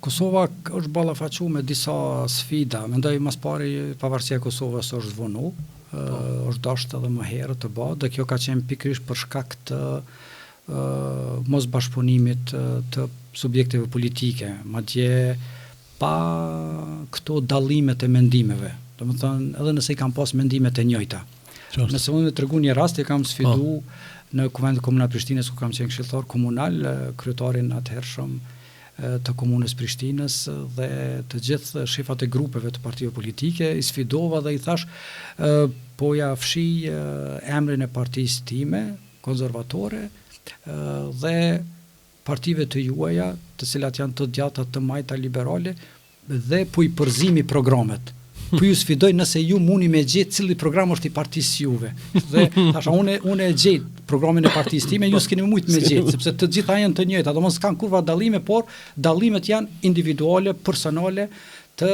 Kosova është ballafaquar me disa sfida. Mendoj mas pari pavarësia e Kosovës është zvonu, është dashur edhe më herët të bëhet, dhe kjo ka qenë pikërisht për shkak të mos bashkëpunimit të subjekteve politike, madje pa këto dallimet e mendimeve. Domethënë, edhe nëse i kam pas mendimet e njëjta. Nëse unë tregu një rast, e kam sfidu në Kuvendin Komunal Prishtinës, ku kam qenë këshilltar komunal, kryetarin atëhershëm të komunës Prishtinës dhe të gjithë shefat e grupeve të partive politike, i sfidova dhe i thash, po ja fshi emrin e partisë time, konservatore, dhe partive të juaja, të cilat janë të djata, të majta, liberale, dhe po i përzimi programet. Po ju sfidoj nëse ju muni me gjetë cili program është i partisë juve. Dhe thasha, unë e gjetë programin e partisë time, ju s'keni mujt me gjetë, sepse të gjitha janë të njëjta, domos s'kan kurva dallime, por dallimet janë individuale, personale, të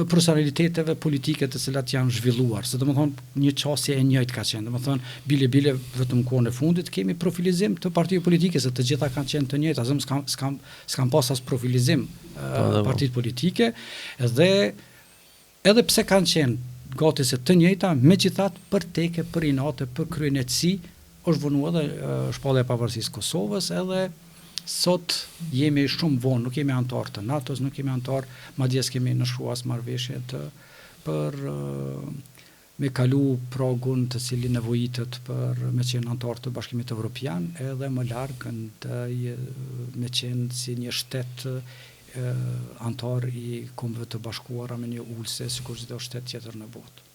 personaliteteve politike të cilat janë zhvilluar. Se domethënë një çështje e njëjtë ka qenë. Domethënë bile vetëm kohën e fundit kemi profilizim të partive politike, se të gjitha kanë qenë të njëjta, s'kan pas as profilizim partitë politike, dhe edhe pse kanë qenë gati se të njëjta, megjithatë për teke, për inate, për kryenetësi, është vënë edhe shpallja e pavarësisë Kosovës, edhe sot jemi shumë vonë, nuk jemi antar të NATO-s, nuk jemi antar, madje s'kemi nënshkruar marrëveshje për me kalu pragun të cili nevojitet për me qenë antar të Bashkimit Evropian, edhe më larg me qenë si një shtet antar i Kombeve të Bashkuara me një ulse, sikur çdo shtet tjetër në botë.